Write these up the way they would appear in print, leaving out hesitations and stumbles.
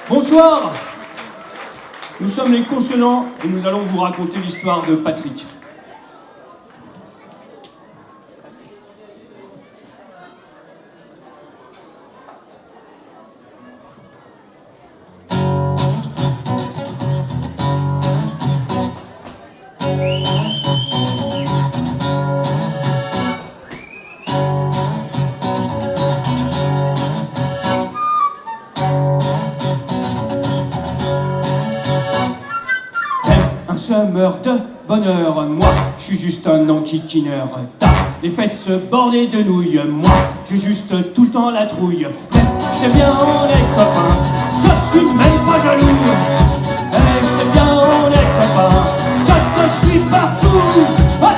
Bonsoir. Nous sommes les Consonants et nous allons vous raconter l'histoire de Patrick. Summer de bonheur, moi, je suis juste un enquiquineur. T'as les fesses bordées de nouilles, moi, j'ai juste tout le temps la trouille. Mais je t'aime bien, on est copains, je suis même pas jaloux. Mais je t'aime bien, on est copains, je te suis partout. Ouais.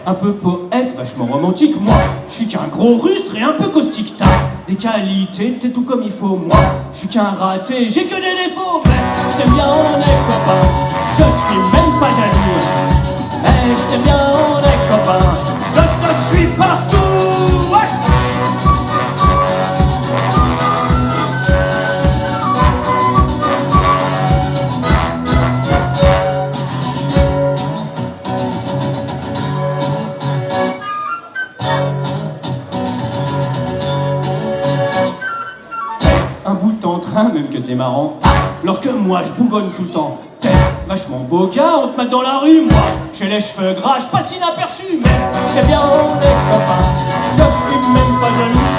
Un peu poète, vachement romantique, moi, je suis qu'un gros rustre et un peu caustique. T'as des qualités, t'es tout comme il faut, moi, je suis qu'un raté, j'ai que des défauts. Mais je t'aime bien, on est copains, je suis même pas jaloux. Mais je t'aime bien, on est copains, je te suis partout. Ouais. Un bout en train, même que t'es marrant. Alors que moi, je bougonne tout le temps. T'es vachement beau gars, on te met dans la rue. Moi, j'ai les cheveux gras, je passe inaperçu. Mais je t'aime bien, on est copains, je suis même pas jaloux.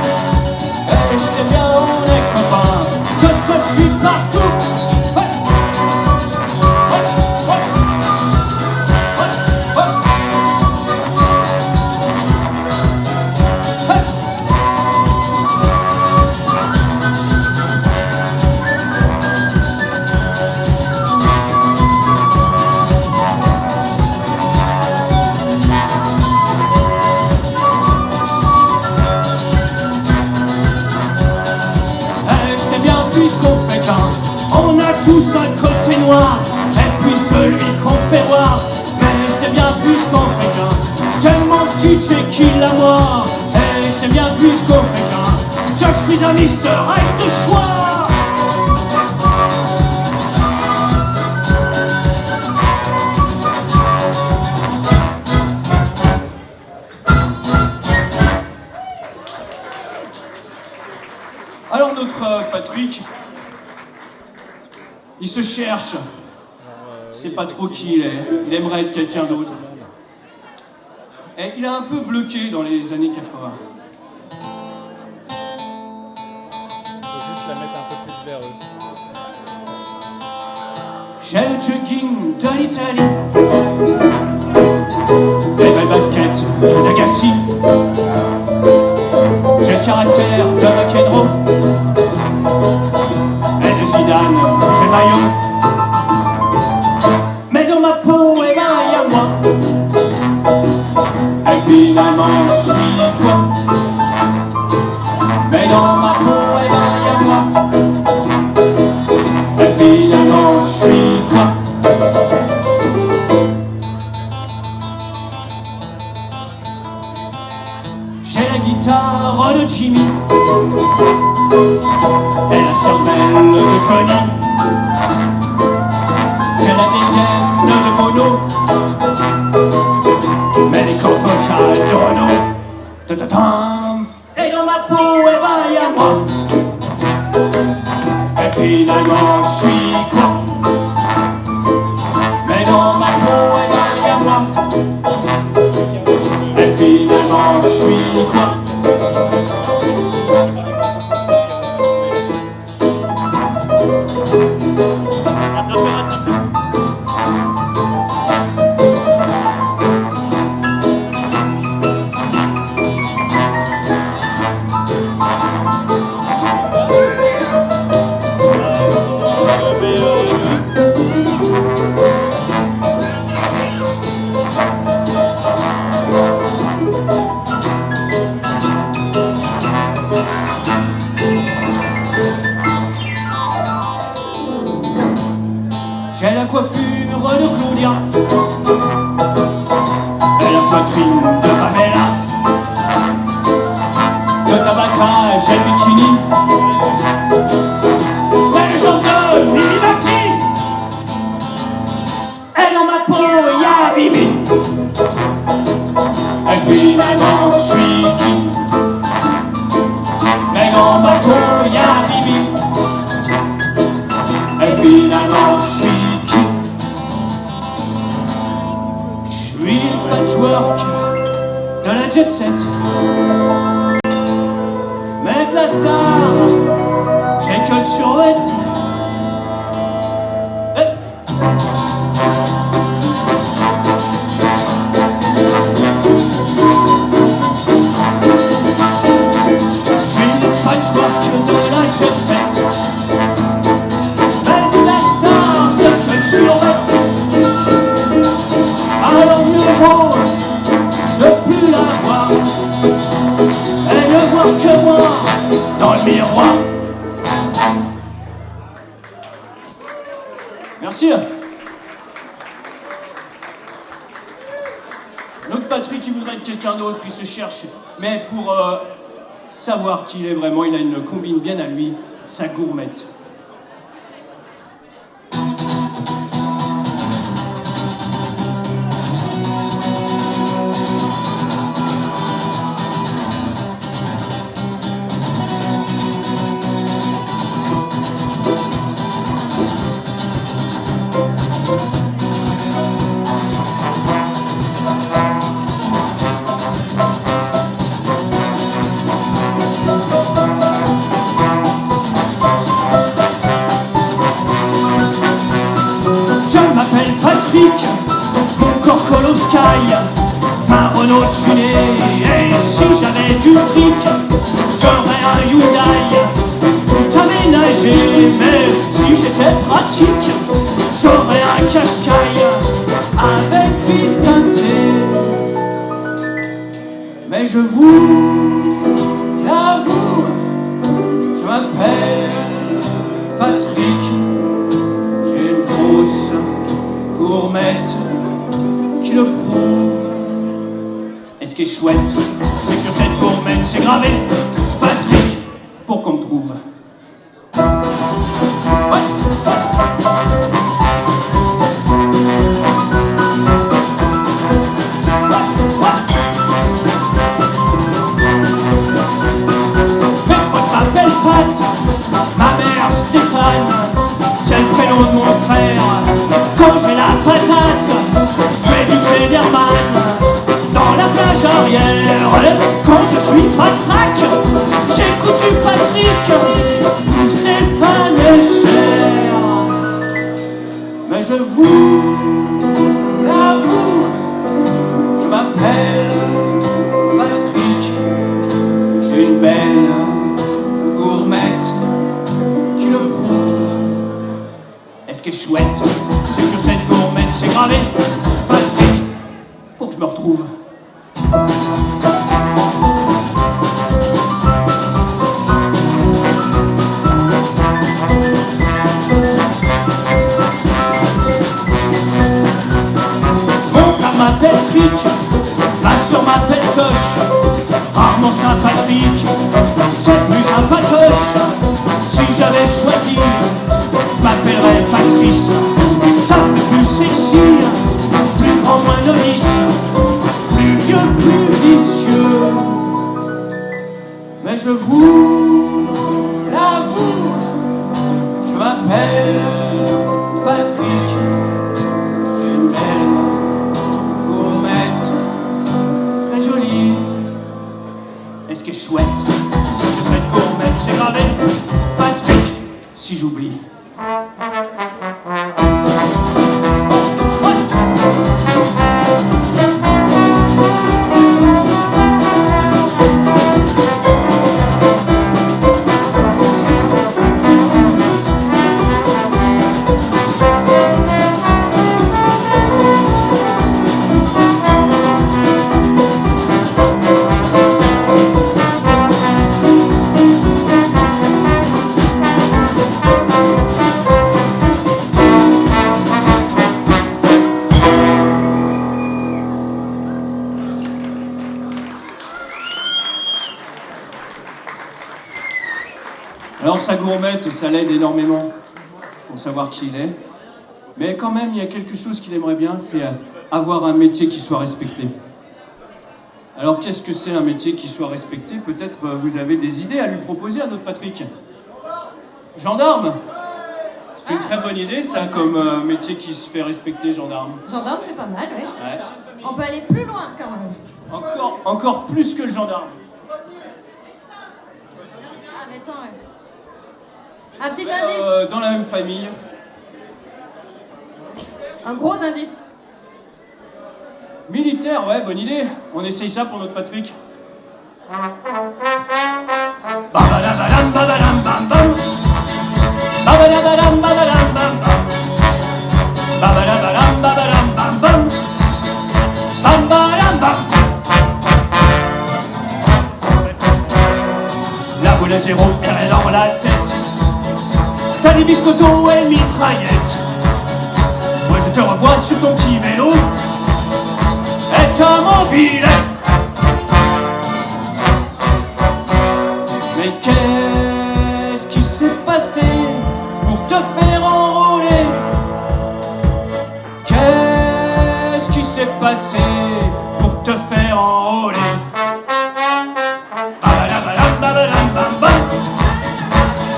Et je t'aime bien, on est copains, je te suis partout. Ouais. Ouais. Ouais. Ouais. Ouais. Puisqu'on fait qu'un, on a tous un côté noir, et puis celui qu'on fait voir. Mais je t'aime bien puisqu'on fait qu'un, tellement tu es qu'il à moi. Et je t'aime bien puisqu'on fait qu'un, je suis un Mister Right de choix. Alors notre Patrick, il se cherche, il sait pas trop qui il est, il aimerait être quelqu'un d'autre. Et il a un peu bloqué dans les années 80. Faut juste la mettre un peu plus vers eux. J'ai le jogging de l'Italie, les belles baskets d'Agassi. J'ai le caractère de McEnroe, et de Zidane, j'ai le maillot. Mais dans ma peau, eh ben, y a moi. Et finalement, je suis quoi? Mais dans ma peau, eh ben, y a moi. Et finalement, je suis quoi? J'ai la guitare de Jimmy et la cervelle de Johnny. J'ai la dégaine de Bono, mais les cordes vocales de Renaud. Ta-ta-tam. Et dans ma peau, eh ben, y a moi. Et finalement, je suis quoi? Mais dans ma peau, eh ben, y a moi. Et finalement, je suis quoi? de Claudia et la poitrine de Pamela. De Tabata, j'ai le bikini, les jambes de Mimi Mati, et dans ma peau y'a Bibi. Et finalement je suis qui? Mais dans ma peau y'a Bibi. Et finalement je suis qui? Je suis le patchwork de la jet set. Mais de la star, j'ai que le survêt. Je suis le patchwork de la jet set. Mais de la star, j'ai que le survêt. Alors mieux vaut ne plus la voir et ne voir que moi dans le miroir. Merci. L'autre Patrick, il voudrait être quelqu'un d'autre, il se cherche. Mais pour savoir qui il est vraiment, il a une combine bien à lui, sa gourmette. Mon corps colle au sky, ma Renault tunée. Et si j'avais du fric, j'aurais un Hyundai tout aménagé. Mais si j'étais pratique, j'aurais un Qashqai avec fil teinté. Mais je vous l'avoue, je m'appelle Patrick. J'ai une grosse gourmette qui le prouve. Et ce qui est chouette, c'est que sur cette gourmette c'est gravé Patrick pour qu'on me trouve. Ouais. Mes potes m'appellent Pat, ma mère Stéphane, c'est le prénom de mon frère. Quand j'ai la patate, je vais vite les Derman dans la plage arrière. Quand je suis patraque, j'écoute du Patrick ou Stéphane est cher. Mais je vous l'avoue, je m'appelle Patrick. J'ai une belle gourmette qui le prouve. Et ce qui est chouette, c'est que sur cette gourmette c'est gravé Patrick pour que je me retrouve. Mon père m'appelle Trick, ma soeur m'appelle Toche. Rarement Saint-Patrick, c'est plus sympatoche. Si j'avais choisi, je m'appellerais Patrice. Ça fait plus sexy, plus grand, moins novice, plus vieux, plus vicieux. Mais je vous l'avoue, je m'appelle Patrick. J'ai une belle gourmette très jolie. Et ce qui est chouette, c'est que sur cette gourmette c'est gravé Patrick, si j'oublie. Alors sa gourmette, ça l'aide énormément pour savoir qui il est. Mais quand même, il y a quelque chose qu'il aimerait bien, c'est avoir un métier qui soit respecté. Alors qu'est-ce que c'est un métier qui soit respecté? Peut-être vous avez des idées à lui proposer à notre Patrick. Gendarme. C'est une très bonne idée, ça, comme métier qui se fait respecter, gendarme. Gendarme, c'est pas mal, ouais. Ouais. On peut aller plus loin, quand même. Encore plus que le gendarme. Ah, médecin, ouais. Un petit indice. Dans la même famille. Un gros indice. Militaire, ouais, bonne idée. On essaye ça pour notre Patrick. Babadabadam, babadam, bam, bam. Babadabadam, babadam, bam, bam. Babadabadam, babadam, bam, bam. Bam, badam, bam. La boule à zéro, elle dans la tête. T'as des biscottos et mitraillettes. Moi je te revois sur ton petit vélo. Et ta mobilette. Mais qu'est-ce qui s'est passé pour te faire enrôler? Qu'est-ce qui s'est passé pour te faire enrôler? Babadabadam, babadam, bam, bam.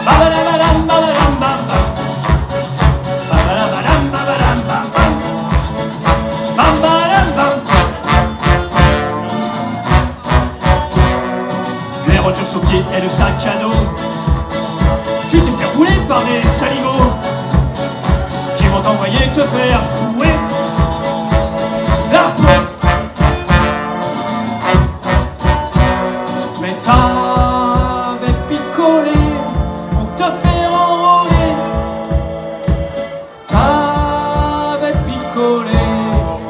Babadabadam, babadam, bam, bam. Babadabadam, babadam, bam, bam. Bam, badam, bam. Les rotures sous pied et le sac à dos. Tu t'es fait rouler par des saligots qui vont t'envoyer te faire trouer la peau. Mais t'avais picolé pour te faire enrôler. T'avais picolé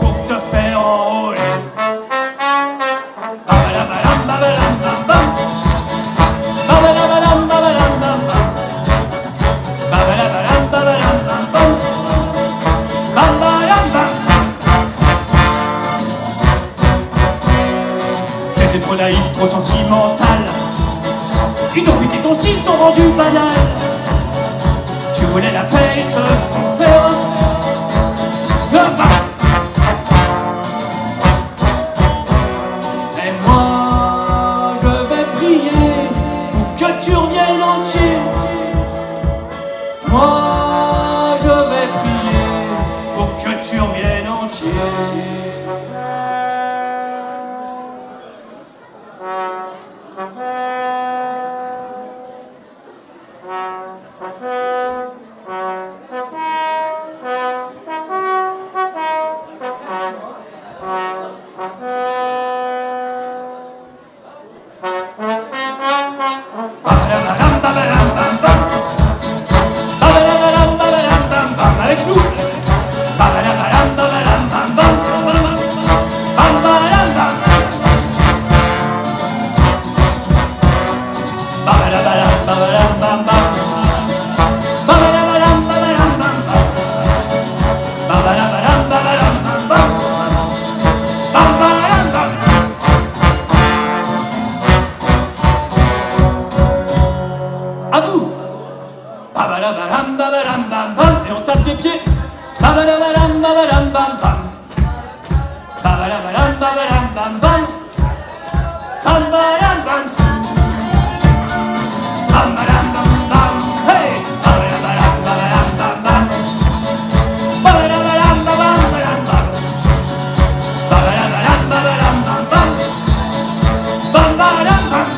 pour te faire enrôler. Babadabadam, babadam, bam, bam. Babadabadam, babadam, bam, bam. Babadabadam, babadam, bam, bam. Bam, badam, bam. T'étais trop naïf, trop sentimental. Ils t'ont piqué ton style, t'ont rendu banal. Tu voulais la paix, ils te font faire le bas. Et moi, je vais prier pour que tu reviennes entier. Moi, je vais prier pour que tu reviennes entier. Babadabadam, babadam, bam, bam. Babadabadam, babadam, bam, bam. Avec nous. Babadabadam, babadam, bam, bam. Bam, badam, bam. Babadabadam, babadam, bam, bam. Babadabadam, babadam, bam, bam. Babadabadam, babadam, bam, bam. Bam, badam, bam. À vous. Babadabadam, babadam, bam, bam. Et on tape des pieds. Babadabadam, babadam, bam, bam. Babadabadam, babadam, bam, bam. Bam, badam, bam. Bam, badam, bam, bam. Hey. Babadabadam, babadam, bam, bam. Babadabadam, babadam, badam, bam. Babadabadam, babadam, bam, bam. Bam, badam, bam.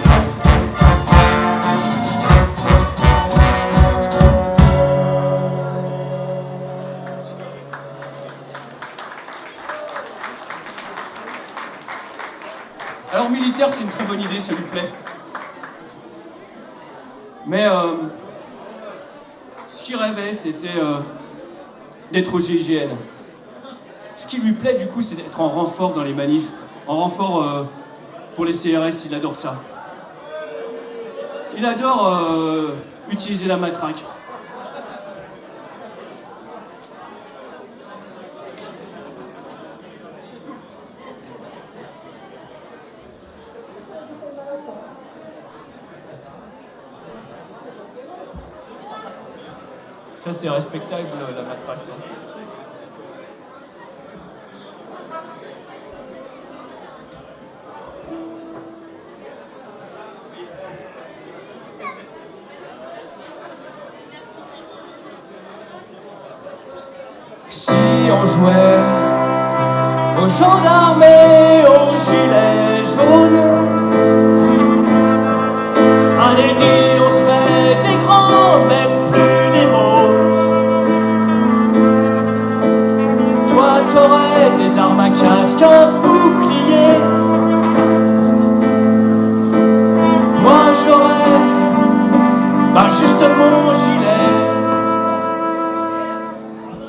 Alors militaire, c'est une très bonne idée, ça lui plaît. Mais ce qu'il rêvait, c'était d'être au GIGN. Ce qui lui plaît, du coup, c'est d'être en renfort dans les manifs. En renfort pour les CRS, il adore ça. Il adore utiliser la matraque. Ça, c'est respectable, la matraque. Si on jouait aux gendarmes et aux gilets jaunes, allez dire, on serait des grands, même plus des mômes. Toi, t'aurais des armes à casque, un bouclier. Moi, j'aurais juste mon gilet.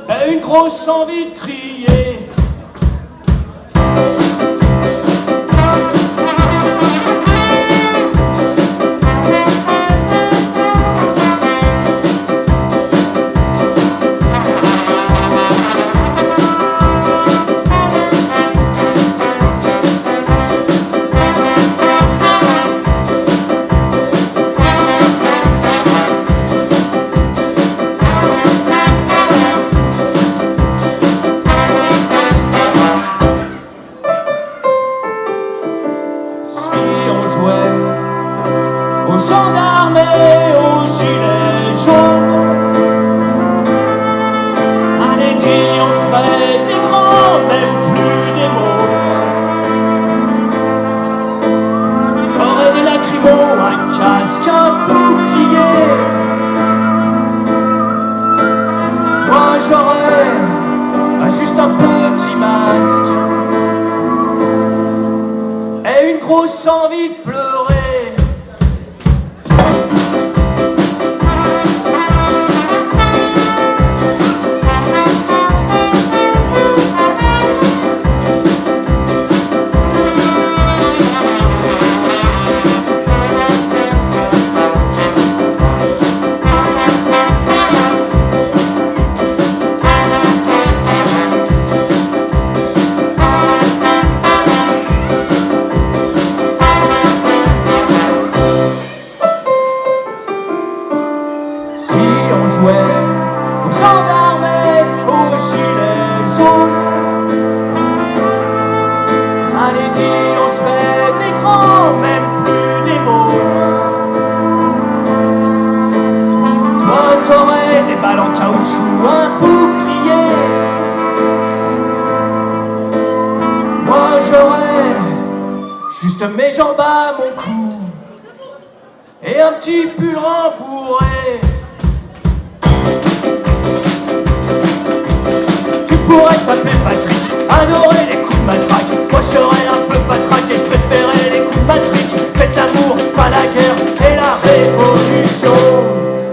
Et une grosse envie de crier. Aux gendarmes et aux gilets jaunes, allez dire, on serait des grands, même plus des mômes. T'aurais des lacrymos, un casque, un bouclier. Moi j'aurais juste un petit masque et une grosse envie de pleurer. Aux gendarmes et aux gilets jaunes, allez dire, on serait des grands, même plus des mômes. Toi, t'aurais des balles en caoutchouc, un bouclier. Moi, j'aurais juste mes jambes à mon cou et un petit pull rembourré. Pourrais t'appeler Patrick, adorer les coups de matraque. Moi je serais un peu patraque et je préférais les coups de matrique. Faites l'amour, pas la guerre et la révolution.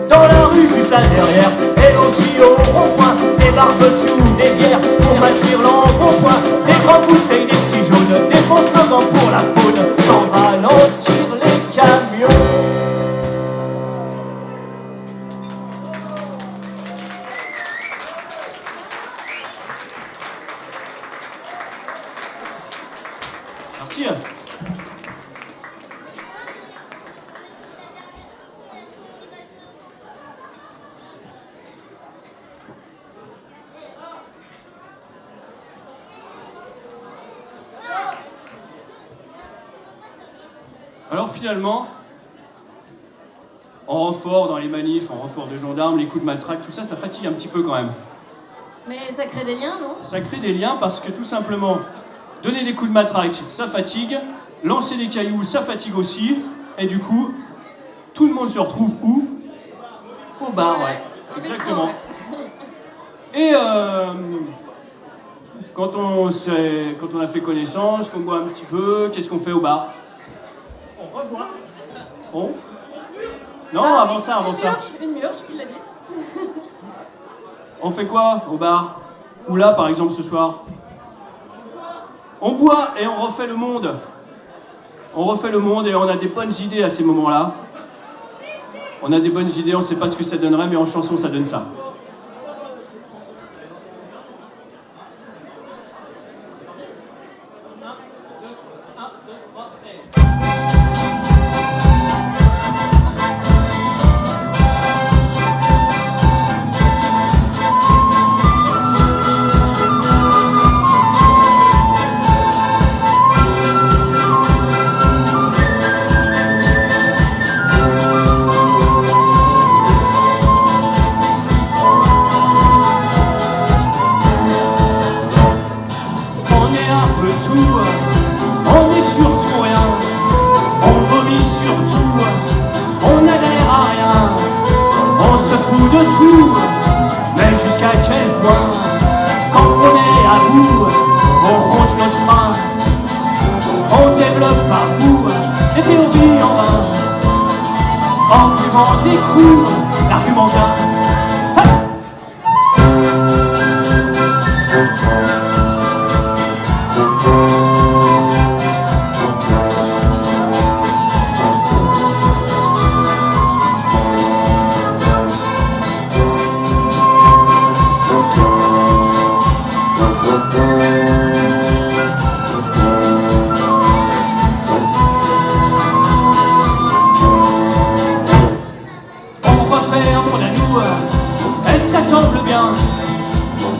Dans la rue juste là derrière, et aussi au rond-point, des barbecues, des bières pour maintenir l'embonpoint. Des grandes bouteilles, des petits jaunes, des bons slogans pour la faune, sans ralentir les camions. Merci. Alors finalement, en renfort dans les manifs, en renfort de gendarmes, les coups de matraque, tout ça, ça fatigue un petit peu quand même. Mais ça crée des liens, non? Ça crée des liens parce que tout simplement, donner des coups de matraque, ça fatigue. Lancer des cailloux, ça fatigue aussi. Et du coup, tout le monde se retrouve où? Au bar, ouais. Exactement. Et quand on a fait connaissance, qu'on boit un petit peu, qu'est-ce qu'on fait au bar? On reboit. On? Non, Ah, avant oui, ça. Une murge, il l'a dit. On fait quoi au bar? Ou là, par exemple, ce soir? On boit et on refait le monde. On refait le monde et on a des bonnes idées à ces moments-là. On a des bonnes idées, on ne sait pas ce que ça donnerait, mais en chanson, ça donne ça. fout de tout, mais jusqu'à quel point, quand on est à bout, on ronge notre frein, on développe par goût des théories en vain, en buvant des coups, l'argument vient.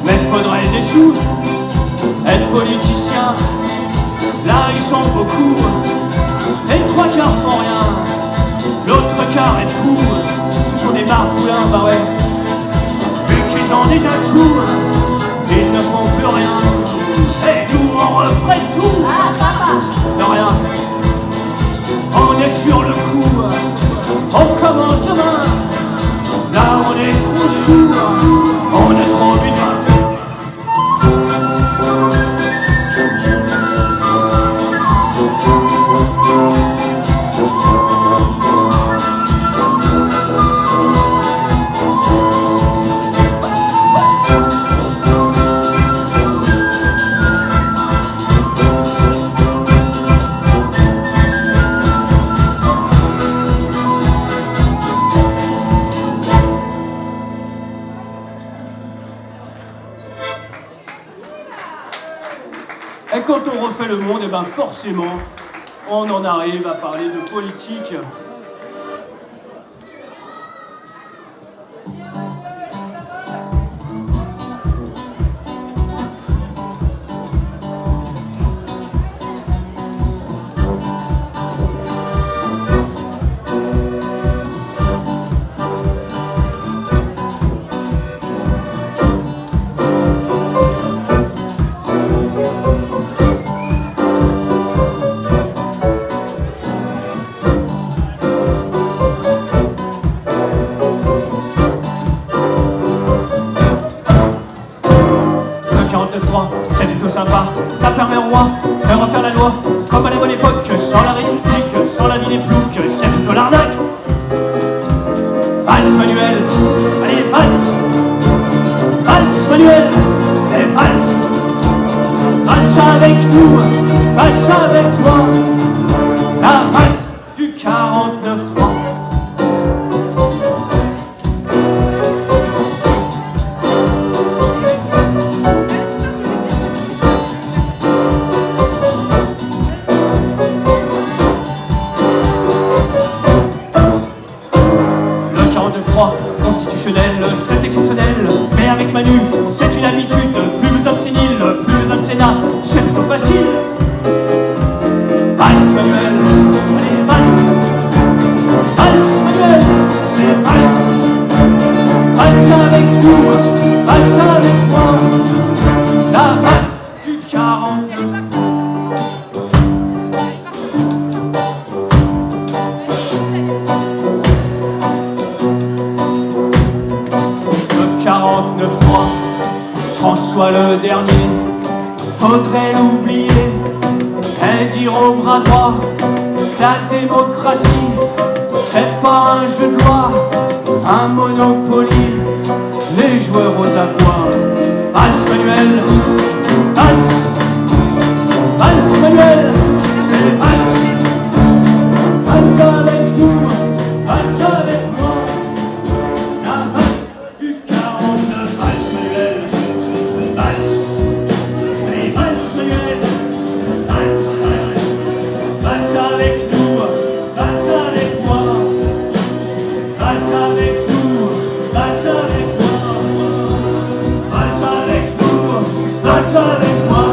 Mais faudrait des sous, être politicien, là ils sont beaucoup, et 3 quarts font rien, l'autre quart est fou, ce sont des margoulins, bah ouais, vu qu'ils ont déjà tout, ils ne font plus rien, et nous on referait tout, de rien, on est sur le coup, on commence demain, là on est trop sourd, on est trop butin. Et quand on refait le monde, et ben forcément, on en arrive à parler de politique. C'est plutôt sympa, ça permet au roi de refaire la loi comme à la bonne époque, sans la république, sans la vie des ploucs, c'est plutôt l'arnaque. Valse Manuel, allez valse, valse Manuel, et valse, valse avec nous, valse avec moi, la valse du 49-3. Constitutionnel, c'est exceptionnel, mais avec Manu, c'est une habitude, plus besoin de sénile, plus besoin de Sénat, c'est plutôt facile. Valse Manuel, allez valse, valse Manuel, allez valse, valse avec nous, valse avec moi, la valse du 49. François le dernier, faudrait l'oublier et dire au bras droit, la démocratie, c'est pas un jeu de loi, un Monopoly, les joueurs aux abois. Valse Manuel, valse, valse Manuel, et valse, valse avec nous, valse avec moi, la valse du 49, valse Manuel. Valse avec nous, valse avec moi, valse avec nous, valse avec moi, valse avec nous, valse avec moi,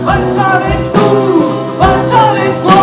valse avec nous, valse avec moi.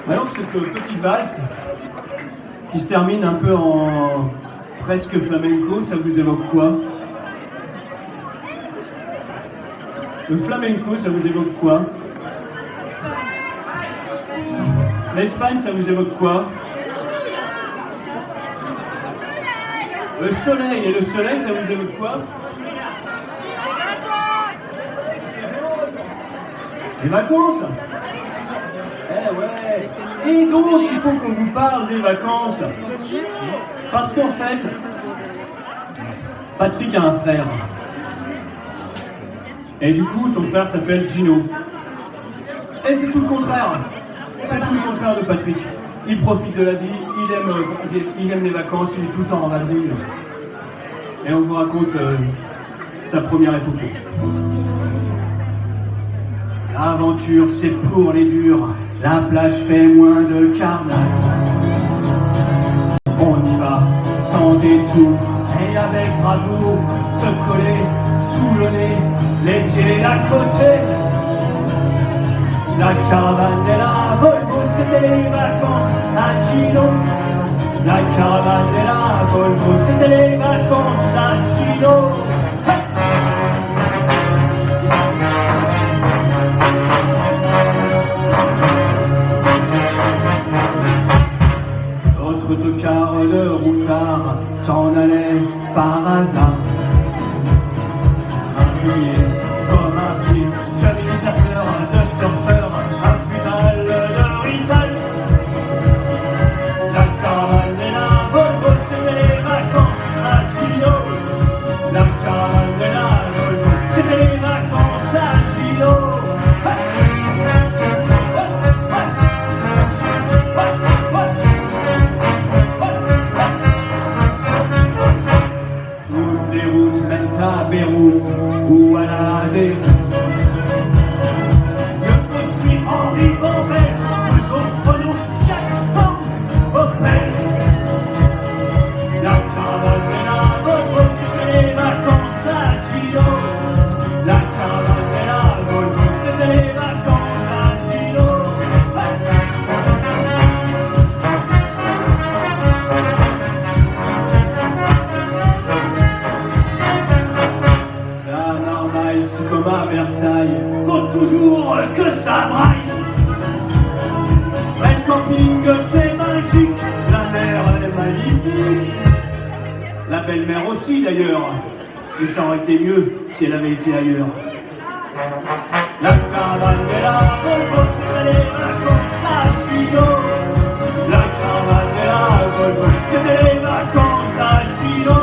Alors cette petite valse qui se termine un peu en presque flamenco, ça vous évoque quoi? Le flamenco, ça vous évoque quoi? L'Espagne, ça vous évoque quoi? Le soleil, et le soleil, ça vous évoque quoi? Les vacances? Eh ouais. Et donc, il faut qu'on vous parle des vacances. Parce qu'en fait, Patrick a un frère. Et du coup, son frère s'appelle Gino. Et c'est tout le contraire. C'est tout le contraire de Patrick. Il profite de la vie, il aime les vacances, il est tout le temps en vadrouille. Et on vous raconte sa première épopée. L'aventure, c'est pour les durs. La plage fait moins de carnage. On y va sans détour et avec bravoure, se coller sous le nez, les pieds à côté. La caravane et la Volvo, c'était les vacances à Gino. La caravane et la Volvo, c'était les vacances à Gino. Notre autocar de routard s'en allait par hasard. Un billet comme un pied, chevalisateur de surfeur, un futal de rital. La caravane et la Volvo, c'était les vacances à Gino. La caravane et la Volvo, c'était les vacances à Gino. Toutes les routes mènent à Beyrouth ou à la déroute. Je poursuis Henri Bombay, toujours Renault, Fiat, Ford, Opel. La caravane et la Volvo, c'était les vacances à Gino. La caravane et la Volvo, c'était les vacances à Gino. La marmaille, c'est comme à Versailles, faut toujours que ça braille. Le camping, c'est magique, la mer, elle est magnifique. La belle-mère aussi d'ailleurs, mais ça aurait été mieux si elle avait été ailleurs. La caravane et la Volvo, c'était les vacances à Gino. La caravane et la Volvo, c'était les vacances à Gino.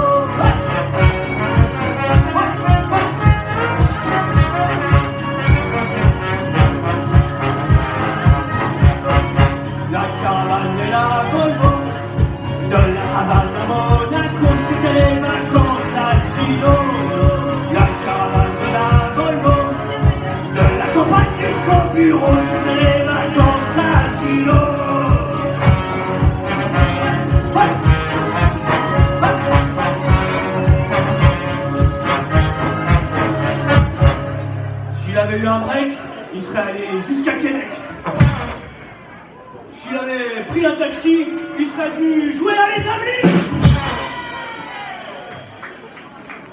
La caravane et la Volvo, de la Havane à Monaco, c'était les vacances à Gino. La caravane et la Volvo, de la campagne jusqu'au bureau, c'était les vacances à Gino. S'il avait eu un break, il serait allé jusqu'à Québec. S'il avait pris un taxi, il serait venu jouer à l'établi.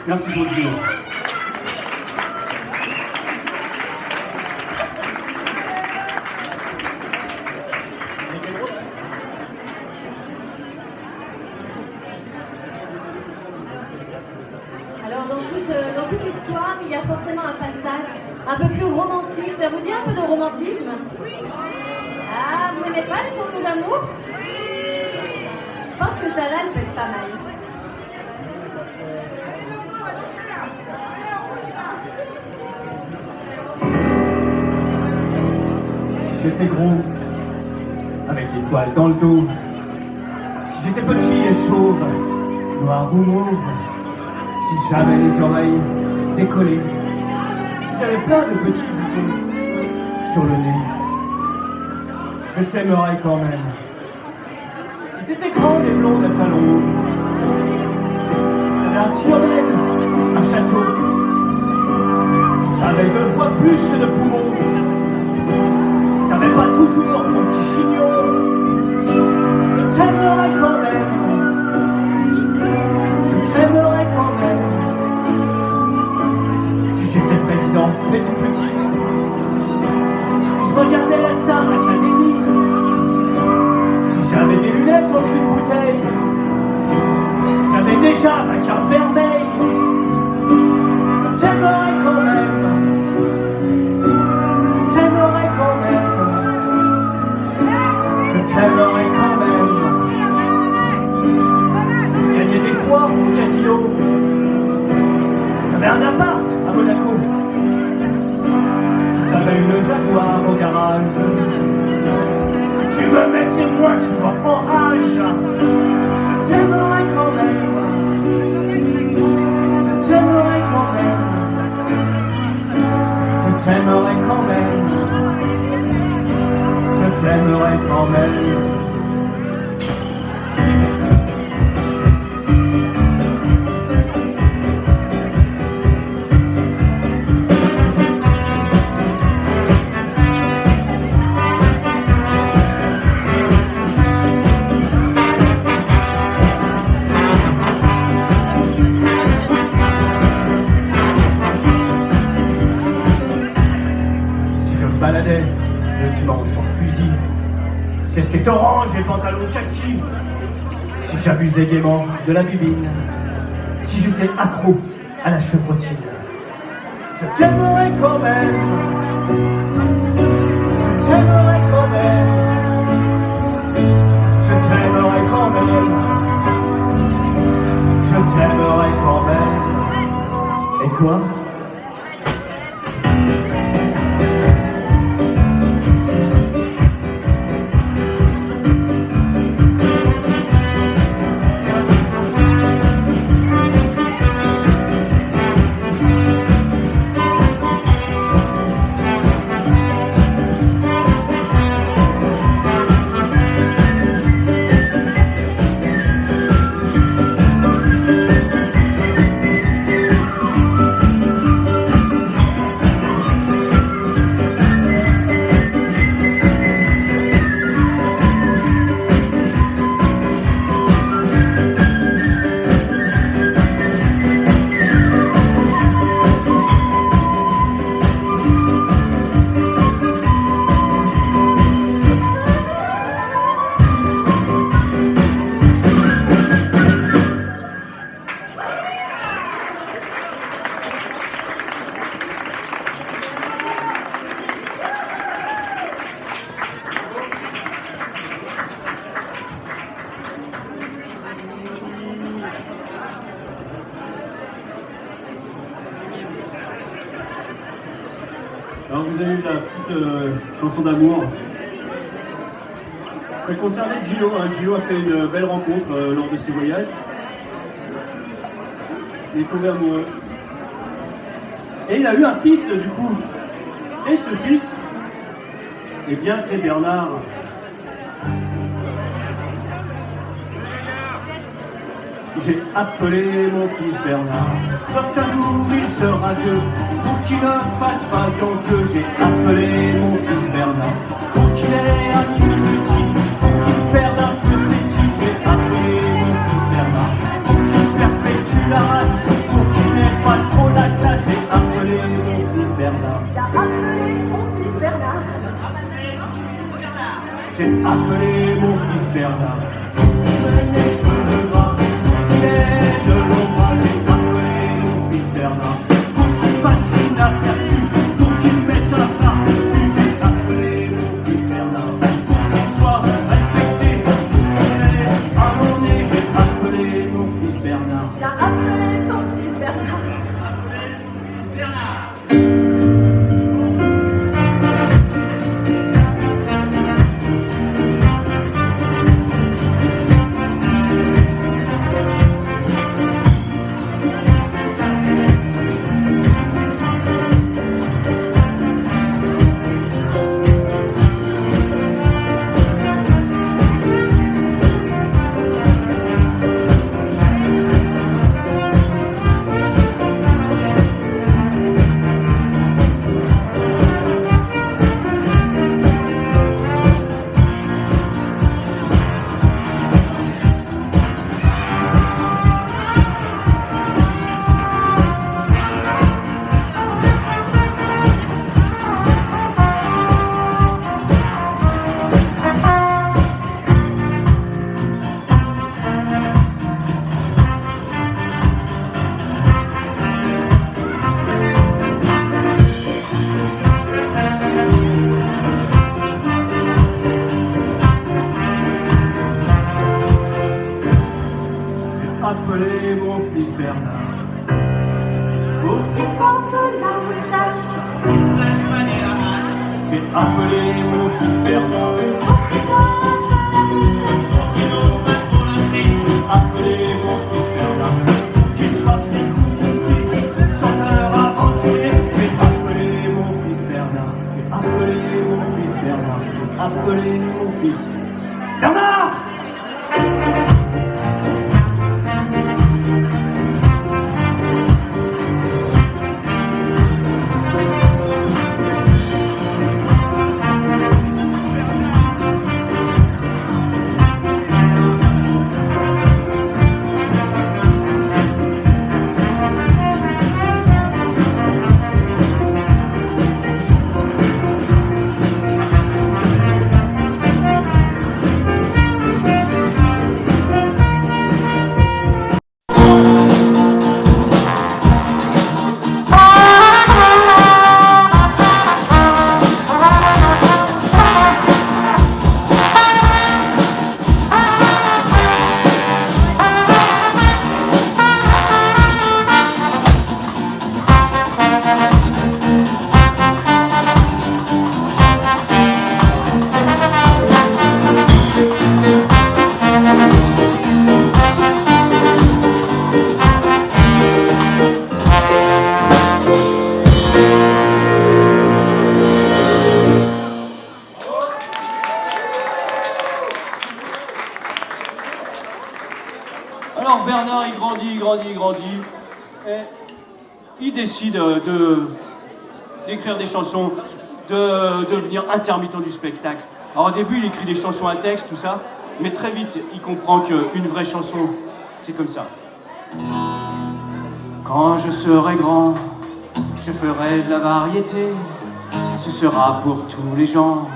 Merci pour le jeu. Alors dans toute l'histoire, il y a forcément un passage un peu plus romantique. Ça vous dit un peu de romantisme? Ah, vous aimez pas les chansons d'amour? Je pense que ça là, elle peut être pas mal. Si j'étais gros, avec des poils dans le dos, si j'étais petit et chauve, noir ou mauve, si j'avais les oreilles décollées, si j'avais plein de petits boutons sur le nez, je t'aimerais quand même. Si t'étais grande et blonde à talons hauts, si t'avais un Tyrol, un château, si t'avais 2 fois plus de poumons, si t'avais pas toujours ton petit chignon, n'avais aucune bouteille, j'avais déjà ma carte vermeille, je t'aimerais quand même, je t'aimerais quand même, je t'aimerais quand même. Je gagnais des fois au casino, j'avais un appart à Monaco, j'avais une Jaguar au garage. Tu me mettais moins souvent en rage, je t'aimerais quand même, je t'aimerais quand même, je t'aimerais quand même, je t'aimerais quand même. Baladais le dimanche en fusil, casquette orange et pantalon kaki. Si j'abusais gaiement de la bibine, si j'étais accro à la chevrotine, je t'aimerais quand même, je t'aimerais quand même, je t'aimerais quand même, je t'aimerais quand même. Et toi? Alors vous avez eu la petite chanson d'amour. Ça concernait Gillo. Gillo a fait une belle rencontre lors de ses voyages. Il est tombé amoureux. Et il a eu un fils du coup. Et ce fils, eh bien c'est Bernard. J'ai appelé mon fils Bernard, lorsqu'un jour il sera vieux, pour qu'il ne fasse pas d'envieux. J'ai appelé mon fils Bernard, pour qu'il ait un diminutif, pour qu'il perde un peu ses tiges. J'ai appelé mon fils Bernard, pour qu'il perpétue la race, pour qu'il n'ait pas trop la classe. J'ai appelé mon fils Bernard. Il a appelé son fils Bernard. J'ai appelé mon fils Bernard. Les cheveux gras, il est de l'ombre. J'ai appelé mon fils Bernard. Pour qu'il passe inaperçu, pour qu'il mette un par-dessus. J'ai appelé mon fils Bernard. Pour qu'il soit respecté, pour qu'il ait un long nez. J'ai appelé mon fils Bernard. Il a appelé son fils Bernard. Bernard. Pour qui porte la moustache. j'ai appelé mon fils Bernard. J'ai appelé mon fils Bernard. Qu'il soit flic ou politique, chanteur aventurier. J'ai appelé mon fils Bernard. J'ai appelé mon fils Bernard. J'ai appelé mon fils Bernard. Alors Bernard, il grandit, et il décide d'écrire des chansons, de devenir intermittent du spectacle. Alors au début, il écrit des chansons à texte, tout ça, mais très vite, il comprend qu'une vraie chanson, c'est comme ça. Quand je serai grand, je ferai de la variété, ce sera pour tous les gens,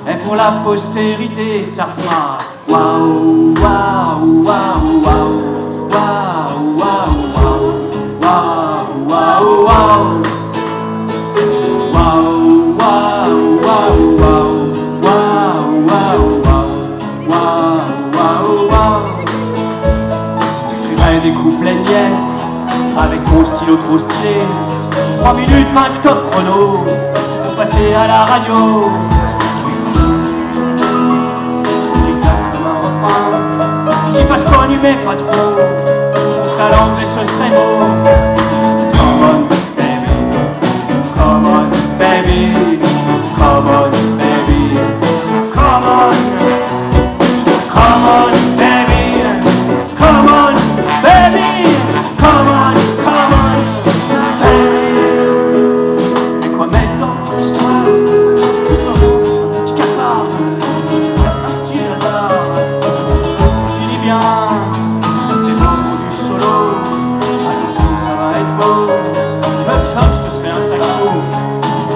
et pour la postérité, ça fera waouh, waouh, waouh, waouh, waouh, waouh, waouh, waouh, waouh, waouh, waouh, waouh, waouh, waouh, waouh. J'écrirai des couplets niais avec mon stylo trop stylé, 3 minutes 20 top chrono pour passer à la radio. Qui fasse connu mais pas trop, sa langue et ce serait beau. Come on baby, come on baby, come on baby, come on, come on baby, come on baby, come on baby. Et quoi mettre dans l'histoire, un petit cafard, un petit hasard. C'est beau du solo, attention ça va être beau. Le top ce serait un saxo,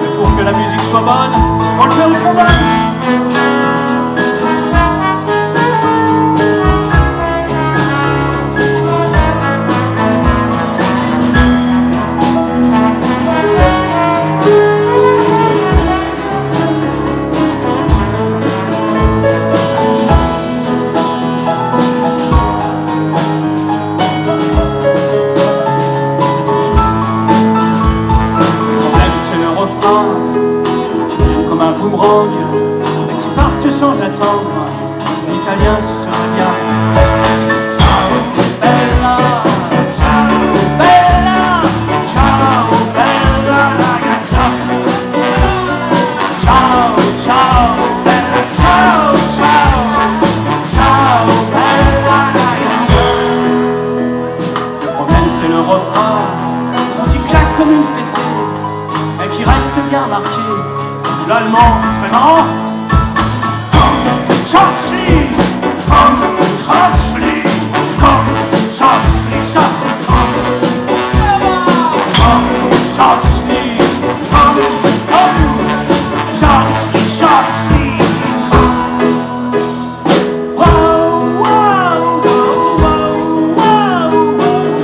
mais pour que la musique soit bonne, on le fait au trombone. Comme un boomerang qui partent sans attendre. L'italien ce serait bien. Ciao bella, ciao bella, ciao bella ragazza. Ciao, ciao bella, ciao, ciao, ciao bella ragazza. Le problème c'est le refrain qui claque comme une fessée et qui reste bien marqué. L'allemand, ce serait marrant. Schatzli, komm, Schatzli, komm, Schatzli, Schatzli, komm. Komm, Schatzli, komm, komm, Schatzli, Schatzli, komm. Wow, wow, wow, wow, wow,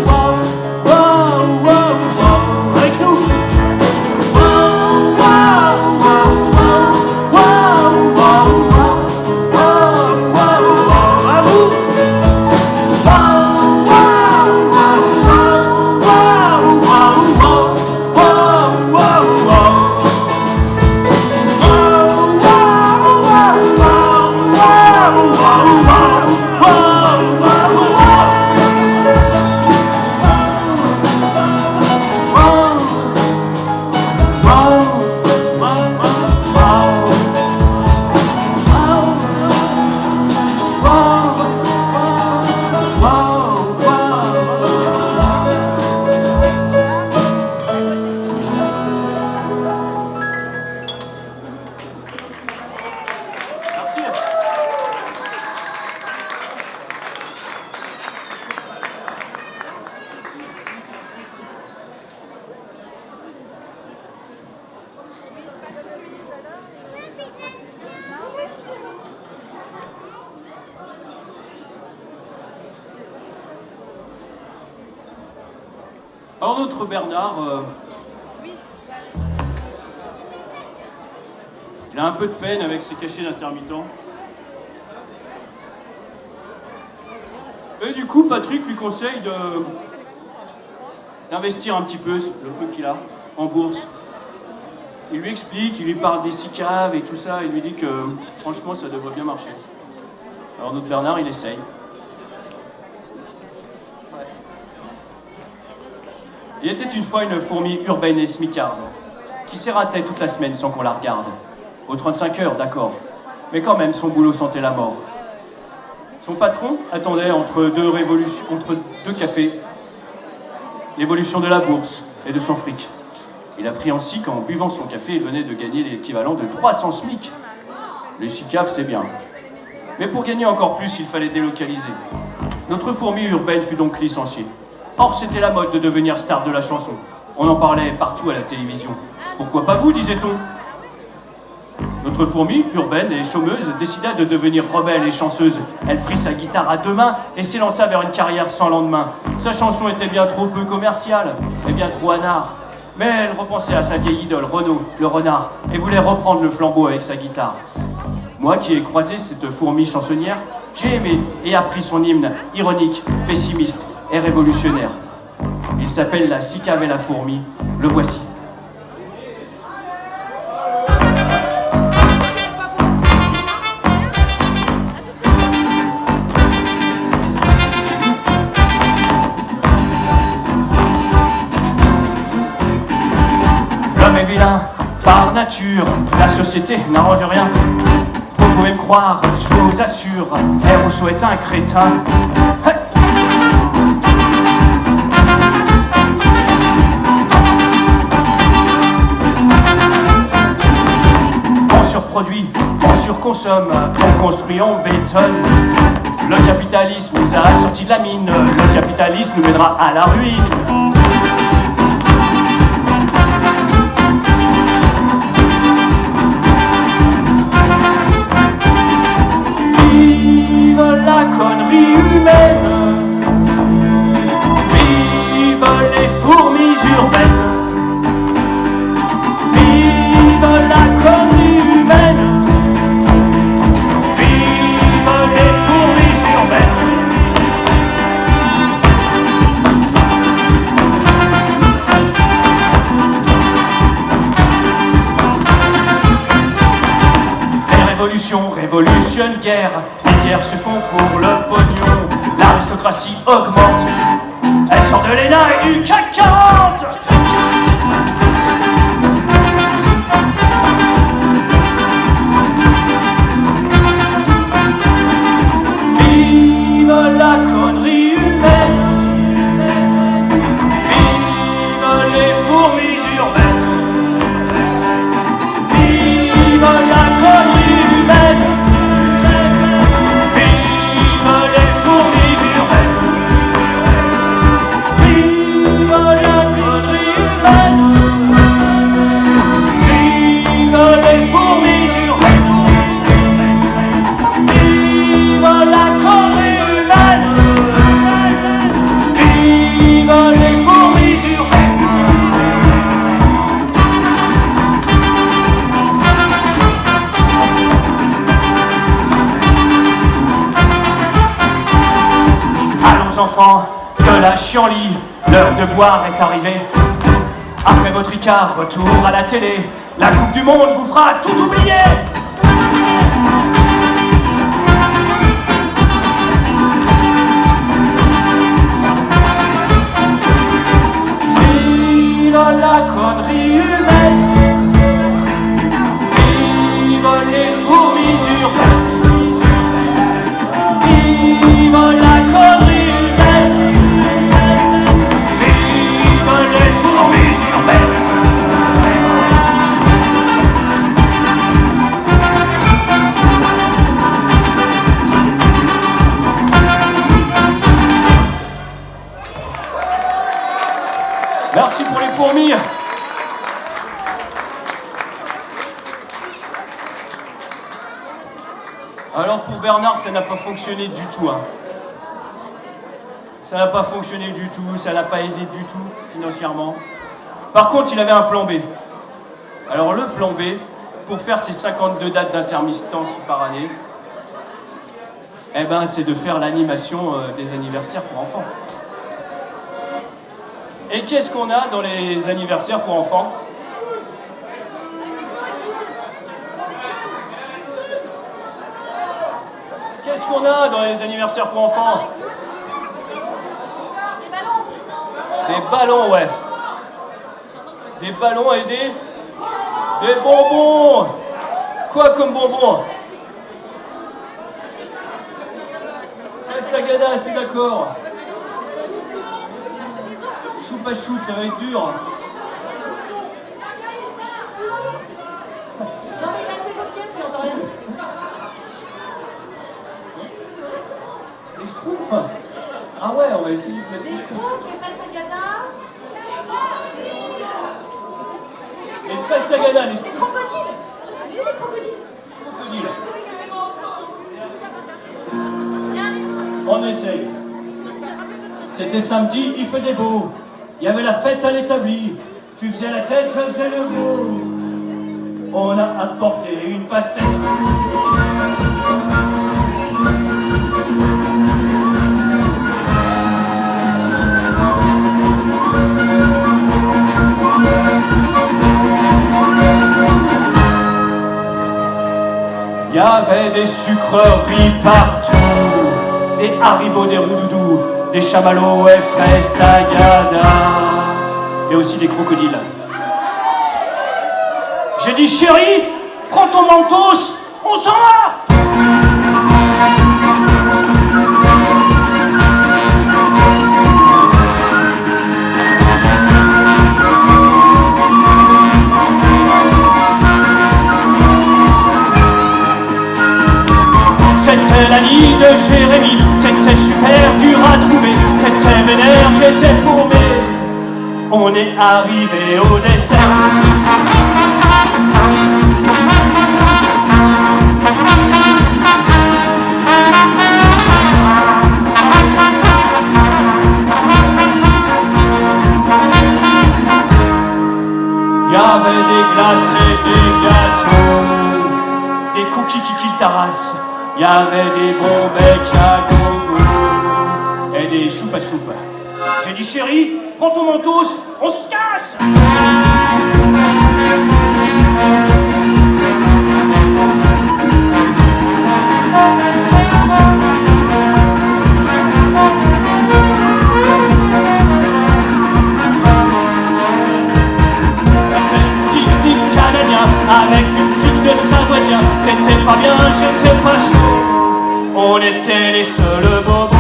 wow, wow, wow, avec nous. Wow, wow, wow, wow, wow. Alors notre Bernard, il a un peu de peine avec ses cachets d'intermittent. Et du coup, Patrick lui conseille d'investir un petit peu, le peu qu'il a, en bourse. Il lui explique, il lui parle des SICAV et tout ça, il lui dit que franchement ça devrait bien marcher. Alors notre Bernard, il essaye. Il était une fois une fourmi urbaine et smicarde, qui s'ératait toute la semaine sans qu'on la regarde. Aux 35 heures, d'accord, mais quand même son boulot sentait la mort. Son patron attendait entre deux cafés l'évolution de la bourse et de son fric. Il apprit ainsi qu'en buvant son café, il venait de gagner l'équivalent de 300 SMIC. Les SICAV, c'est bien. Mais pour gagner encore plus, il fallait délocaliser. Notre fourmi urbaine fut donc licenciée. Or, c'était la mode de devenir star de la chanson. On en parlait partout à la télévision. Pourquoi pas vous, disait-on? Notre fourmi, urbaine et chômeuse, décida de devenir rebelle et chanceuse. Elle prit sa guitare à deux mains et s'élança vers une carrière sans lendemain. Sa chanson était bien trop peu commerciale et bien trop anard. Mais elle repensait à sa vieille idole, Renaud, le renard, et voulait reprendre le flambeau avec sa guitare. Moi qui ai croisé cette fourmi chansonnière, j'ai aimé et appris son hymne, ironique, pessimiste et révolutionnaire. Il s'appelle La SICAV et la fourmi, le voici. L'homme est vilain par nature, la société n'arrange rien. Vous pouvez me croire, je vous assure, Rousseau est un crétin. Hey! On surproduit, on surconsomme, on construit, on bétonne. Le capitalisme nous a sorti de la mine, le capitalisme nous mènera à la ruine. Vive la connerie humaine, vive les fourmis urbaines, vive la connerie humaine, vive les fourmis urbaines. Les révolutions révolutionnent guerre. Les guerres se font pour le pognon, l'aristocratie augmente, elle sort de l'ENA et du CAC 40. Vive la connerie humaine, vive les fourmis urbaines, vive la connerie humaine. Enfants de la chienlit, l'heure de boire est arrivée. Après votre Icard, retour à la télé. La Coupe du Monde vous fera tout oublier. Vive la connerie humaine, vive les fourmis urbaines, vive la connerie. Merci pour les fourmis. Alors pour Bernard, ça n'a pas fonctionné du tout. Ça n'a pas fonctionné du tout, ça l'a pas aidé du tout financièrement. Par contre, il avait un plan B. Alors le plan B, pour faire ses 52 dates d'intermittence par année, eh ben, c'est de faire l'animation des anniversaires pour enfants. Et qu'est-ce qu'on a dans les anniversaires pour enfants? Qu'est-ce qu'on a dans les anniversaires pour enfants? Des ballons. Des ballons, ouais. Des ballons et des bonbons. Quoi comme bonbons? Tagada, c'est d'accord. Choupa chout, ça va être dur. Non mais là c'est pour le caisse, il entend rien. Les schtroumpfs. Ah ouais, on va essayer de mettre Les les schtroumpfs. schtroumpfs, les fraises tagada. Les fraises tagada, les Les schtroumpfs. crocodiles. J'ai vu les crocodiles. Crocodiles. On essaye. C'était samedi, il faisait beau. Il y avait la fête à l'établi. Tu faisais la tête, je faisais le beau. On a apporté une pastèque. Il y avait des sucreries partout. Des haribots, des roudoudous, des chamallows et fraises tagada, et aussi des crocodiles. J'ai dit chérie, prends ton mentos, on s'en va. C'était la nuit de Jérémie, c'était super dur à trouver. T'étais vénère, j'étais paumé. On est arrivé au dessert. Il y avait des glaces et des gâteaux, des cookies qui Taras. Il y avait des bons becs à gogo et des choupa-choupa. J'ai dit chérie, prends ton mentos, on se casse. Pique-nique canadien avec une pique de Savoisien. T'étais pas bien, j'étais pas chaud. On était les seuls bobos.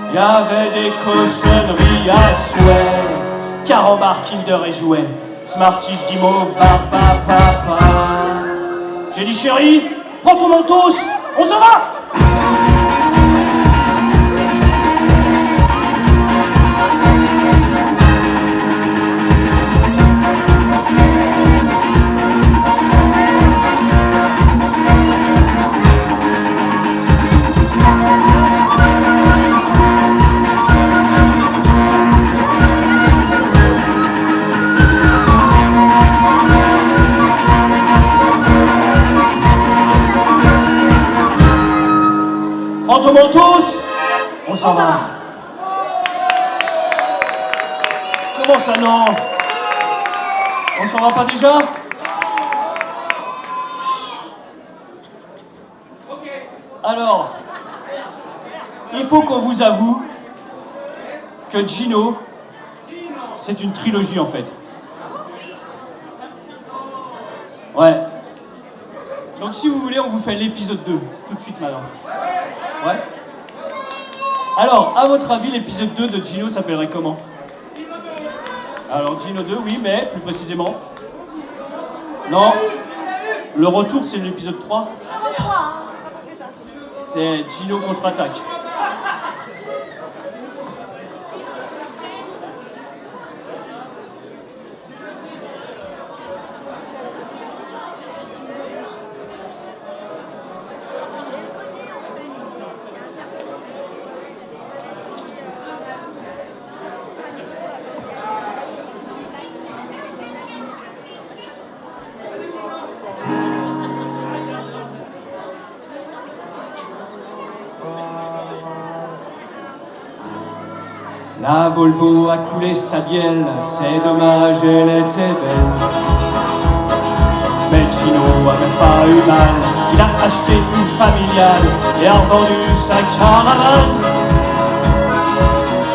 Il y avait des cochonneries à souhait, Carambar, Kinder et jouets, Smarties, Guimauve, Barba, Papa. J'ai dit chérie, prends ton mentos, on s'en va. Prends ton mentos, on s'en va. Comment ça non? On s'en va pas déjà? Alors, il faut qu'on vous avoue que Gino, c'est une trilogie en fait. Ouais. Donc si vous voulez, on vous fait l'épisode 2, tout de suite maintenant. Ouais. Alors, à votre avis, l'épisode 2 de Gino s'appellerait comment? Alors, Gino 2, oui, mais plus précisément? Non. Le retour, c'est l'épisode 3. Numéro 3, hein, ça sera pour plus tard. C'est Gino contre-attaque. La Volvo a coulé sa bielle, c'est dommage, elle était belle. Mais le Chino a même pas eu mal, il a acheté une familiale et a revendu sa caravane.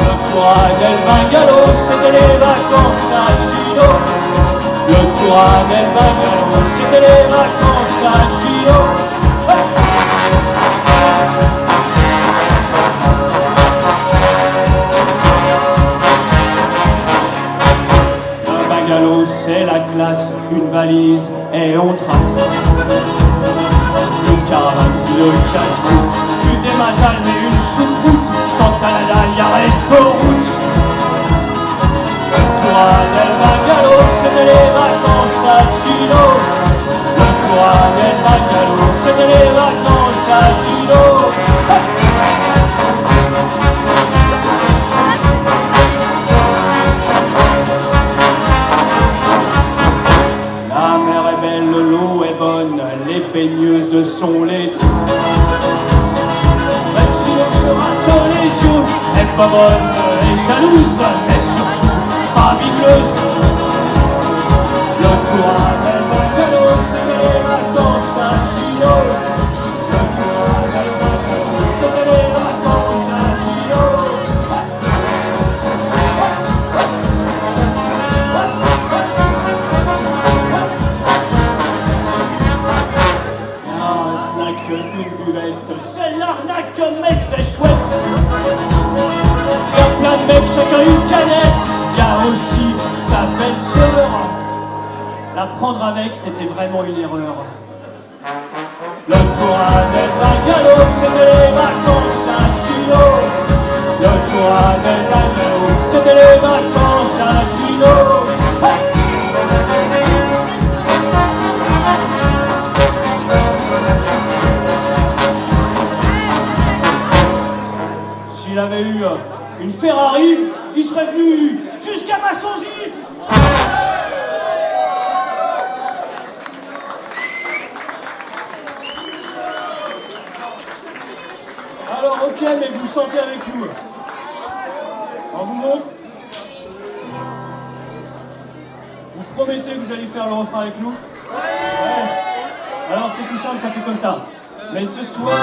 Le tour del Bungalow, c'était les vacances à Gino. Le tour del Bungalow, c'était les vacances à Gino. C'est la classe, une valise et on trace. Une caravane, une casse-route, une dématale mais une choucroute. Quant à la dalle, y'a reste-route. Le tour del Bungalow, c'était les vacances à Gino. Le tour del Bungalow, c'était les vacances à Gino. Les baigneuses sont les deux. La Gino sera sur les yeux. Elle est pas bonne et jalouse, mais surtout pas bigleuse. Le tour del Bungalow, c'est les vacances à Gino. Le tour del Bungalow, c'est les vacances à Gino. Une buvette, c'est l'arnaque, mais c'est chouette. Y'a plein de mecs, chacun une canette. Y'a aussi sa belle-sœur. La prendre avec, c'était vraiment une erreur. Le tour del Bungalow, c'était les vacances à Gino. Le tour del Bungalow, c'était les vacances à Gino. Hey! S'il avait eu une Ferrari, il serait venu jusqu'à Massongy. Alors ok, mais vous chantez avec nous. On vous montre. Vous promettez que vous allez faire le refrain avec nous? Ouais. Alors c'est tout simple, ça fait comme ça. Mais ce soir,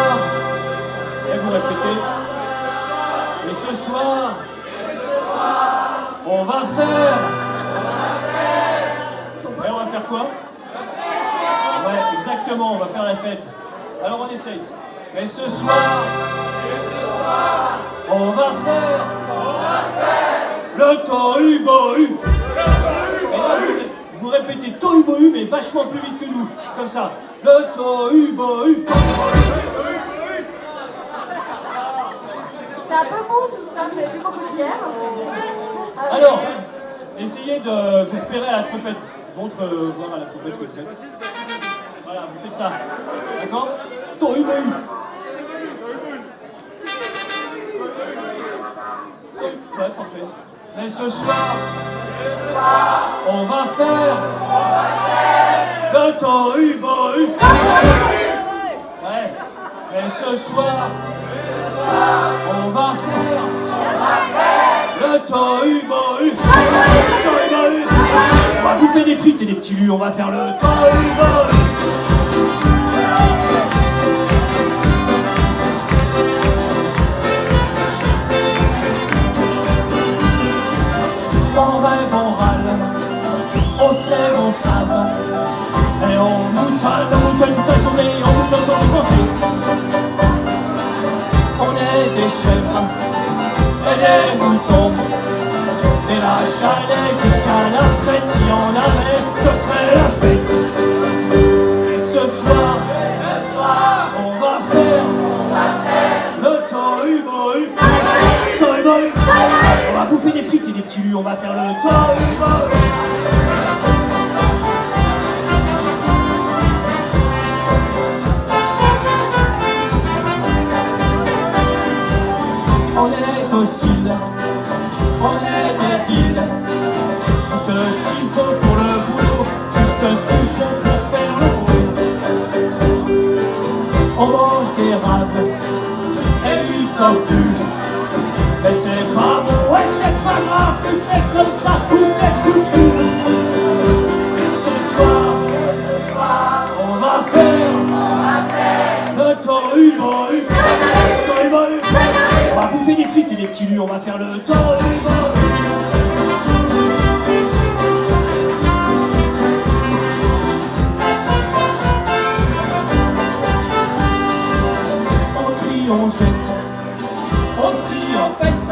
et vous répétez. Mais ce soir, on va faire. Et on va faire quoi? Ouais, exactement, on va faire la fête. Alors on essaye. Mais ce soir, on va faire le tohu-bohu. Et là, vous répétez tohu-bohu, mais vachement plus vite que nous. Comme ça. Le tohu-bohu. C'est un peu mou tout ça, vous avez bu beaucoup de bière. Alors, essayez de vous repérer à la trompette. Montre voir à la trompette ce que c'est. Voilà, vous faites ça. D'accord? Tohu-bohu. Ouais, parfait. Mais ce soir, on va faire le tohu-bohu. Ouais. Mais ce soir, on va faire le tohu-bohu. On va bouffer des frites et des petits lus, on va faire le tohu-bohu. On rêve, on râle, on se lève, on s'ave, et on moutonne toute la journée, on moutonne sans y penser. On est des chèvres et des moutons, des vaches à lait jusqu'à la retraite. Si on avait, ce serait la fête. Et ce soir, on va faire le tohu-bohu. Tohu-bohu. On va bouffer des frites et des petits lus, on va faire le tohu-bohu. On est docile, on est débile, juste ce qu'il faut pour le boulot, juste ce qu'il faut pour faire le bruit. On mange des raves tofu. Mais c'est pas bon, ouais c'est pas grave, tu fais comme ça ou t'es foutu. Et ce soir, on va faire le tohu-bohu. Tohu-bohu. On va bouffer des frites et des petits lus, on va faire le tohu-bohu. On jette, on prie, on pète.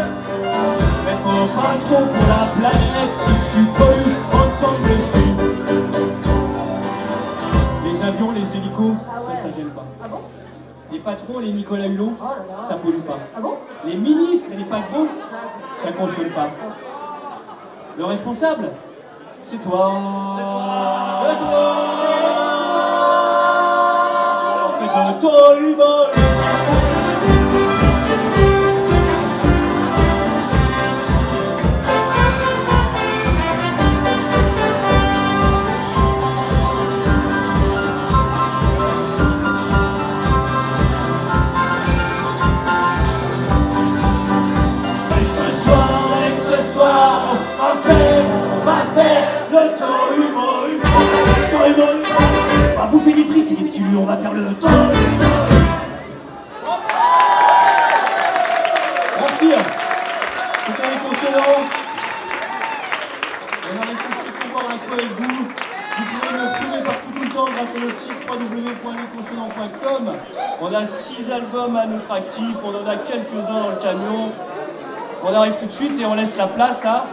Mais faut pas trop pour la planète. Si tu pollues, on tombe dessus. Les avions, les hélicos, ça gêne pas. Ah bon? Les patrons, les Nicolas Hulot, Oh là là. ça pollue pas. Ah bon? Les ministres et les paquebots, ça consomme pas. Le responsable, c'est toi. C'est toi. Alors faites le tohu-bohu. On va bouffer des frites et des petits lus, on va faire le tohu. Merci. C'était les consonants. On arrive tout de suite pour boire un coup avec vous. Vous pouvez me trouver partout tout le temps grâce à notre site www.lesconsonants.com. On a 6 albums à notre actif, on en a quelques-uns dans le camion. On arrive tout de suite et on laisse la place à